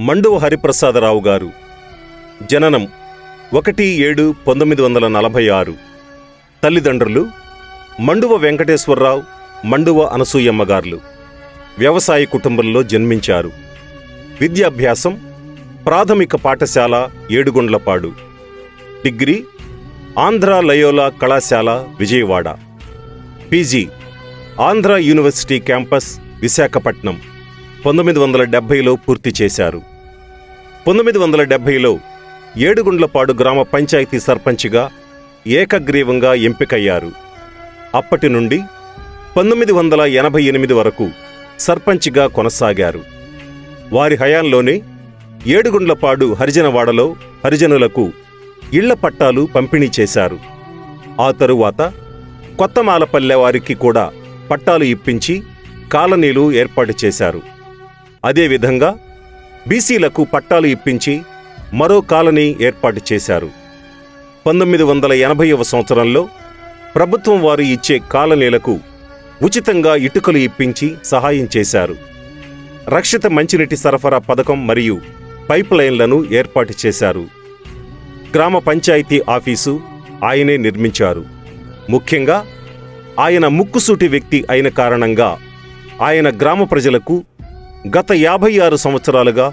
మండువ హరిప్రసాదరావు గారు. జననం 1/7/1946. తల్లిదండ్రులు మండువ వెంకటేశ్వరరావు, మండువ అనసూయమ్మ గార్లు. వ్యవసాయ కుటుంబంలో జన్మించారు. విద్యాభ్యాసం ప్రాథమిక పాఠశాల ఏడుగుండ్లపాడు, డిగ్రీ ఆంధ్ర లయోలా కళాశాల Vijayawada, PG Andhra university campus Visakhapatnam 1970లో పూర్తి చేశారు. 1970లో ఏడుగుండ్లపాడు గ్రామ పంచాయతీ సర్పంచ్గా ఏకగ్రీవంగా ఎంపికయ్యారు. అప్పటి నుండి 1988 వరకు సర్పంచ్గా కొనసాగారు. వారి హయాంలోనే ఏడుగుండ్లపాడు హరిజనవాడలో హరిజనులకు ఇళ్ల పట్టాలు పంపిణీ చేశారు. ఆ తరువాత కొత్తమాలపల్లె వారికి కూడా పట్టాలు ఇప్పించి కాలనీలు ఏర్పాటు చేశారు. అదేవిధంగా బీసీలకు పట్టాలు ఇప్పించి మరో కాలనీ ఏర్పాటు చేశారు. 1980వ సంవత్సరంలో ప్రభుత్వం వారు ఇచ్చే కాలనీలకు ఉచితంగా ఇటుకలు ఇప్పించి సహాయం చేశారు. రక్షిత మంచినీటి సరఫరా పథకం మరియు పైప్ లైన్లను ఏర్పాటు చేశారు. గ్రామ పంచాయతీ ఆఫీసు ఆయనే నిర్మించారు. ముఖ్యంగా ఆయన ముక్కుసూటి వ్యక్తి అయిన కారణంగా ఆయన గ్రామ ప్రజలకు గత 56 సంవత్సరాలుగా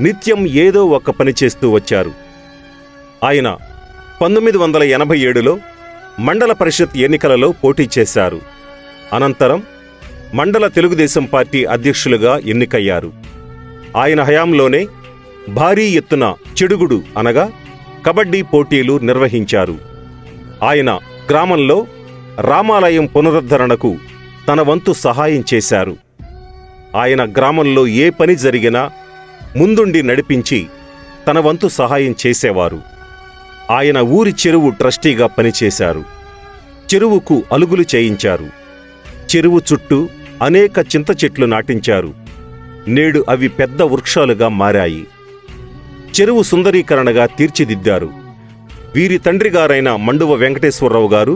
నిత్యం ఏదో ఒక పని చేస్తూ వచ్చారు. ఆయన 1987లో మండల పరిషత్ ఎన్నికలలో పోటీ చేశారు. అనంతరం మండల తెలుగుదేశం పార్టీ అధ్యక్షులుగా ఎన్నికయ్యారు. ఆయన హయాంలోనే భారీ ఎత్తున చెడుగుడు అనగా కబడ్డీ పోటీలు నిర్వహించారు. ఆయన గ్రామంలో రామాలయం పునరుద్ధరణకు తన వంతు సహాయం చేశారు. ఆయన గ్రామంలో ఏ పని జరిగినా ముందుండి నడిపించి తన వంతు సహాయం చేసేవారు. ఆయన ఊరి చెరువు ట్రస్టీగా పనిచేశారు. చెరువుకు అలుగులు చేయించారు. చెరువు చుట్టూ అనేక చింత చెట్లు నాటించారు. నేడు అవి పెద్ద వృక్షాలుగా మారాయి. చెరువు సుందరీకరణగా తీర్చిదిద్దారు. వీరి తండ్రిగారైన మండువ వెంకటేశ్వరరావు గారు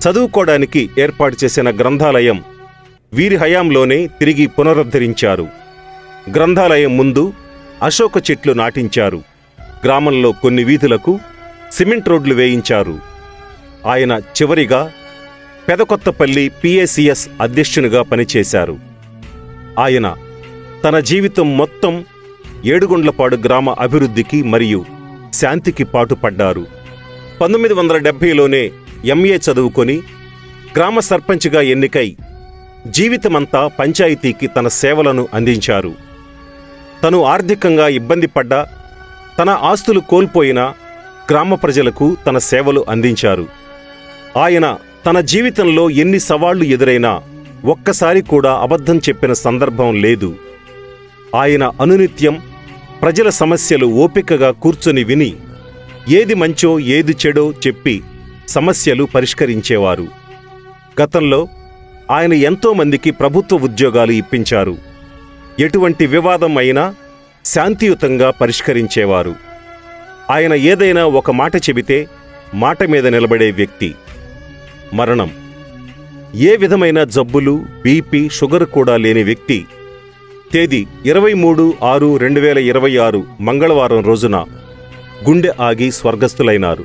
చదువుకోవడానికి ఏర్పాటు చేసిన గ్రంథాలయం వీరి హయాంలోనే తిరిగి పునరుద్ధరించారు. గ్రంథాలయం ముందు అశోక చెట్లు నాటించారు. గ్రామంలో కొన్ని వీధులకు సిమెంట్ రోడ్లు వేయించారు. ఆయన చివరిగా పెదకొత్తపల్లి పిఏసిఎస్ అధ్యక్షునిగా పనిచేశారు. ఆయన తన జీవితం మొత్తం ఏడుగుండ్లపాడు గ్రామ అభివృద్ధికి మరియు శాంతికి పాటుపడ్డారు. 1970లోనే ఎంఏ చదువుకొని గ్రామ సర్పంచ్గా ఎన్నికై జీవితమంతా పంచాయతీకి తన సేవలను అందించారు. తను ఆర్థికంగా ఇబ్బంది పడ్డా, తన ఆస్తులు కోల్పోయినా గ్రామ ప్రజలకు తన సేవలు అందించారు. ఆయన తన జీవితంలో ఎన్ని సవాళ్లు ఎదురైనా ఒక్కసారి కూడా అబద్ధం చెప్పిన సందర్భం లేదు. ఆయన అనునిత్యం ప్రజల సమస్యలు ఓపికగా కూర్చొని విని ఏది మంచో ఏది చెడో చెప్పి సమస్యలు పరిష్కరించేవారు. గతంలో ఆయన ఎంతోమందికి ప్రభుత్వ ఉద్యోగాలు ఇప్పించారు. ఎటువంటి వివాదం అయినా శాంతియుతంగా పరిష్కరించేవారు. ఆయన ఏదైనా ఒక మాట చెబితే మాట మీద నిలబడే వ్యక్తి. మరణం. ఏ విధమైన జబ్బులు, బీపీ, షుగర్ కూడా లేని వ్యక్తి తేదీ 23/6/2026 మంగళవారం రోజున గుండె ఆగి స్వర్గస్థులైనారు.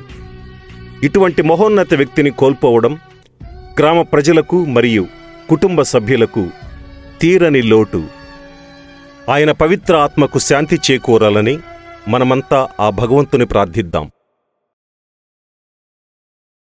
ఇటువంటి మహోన్నత వ్యక్తిని కోల్పోవడం గ్రామ ప్రజలకు మరియు కుటుంబ సభ్యులకు తీరని లోటు. ఆయన పవిత్ర ఆత్మకు శాంతి చేకూరాలని మనమంతా ఆ భగవంతుని ప్రార్థిద్దాం.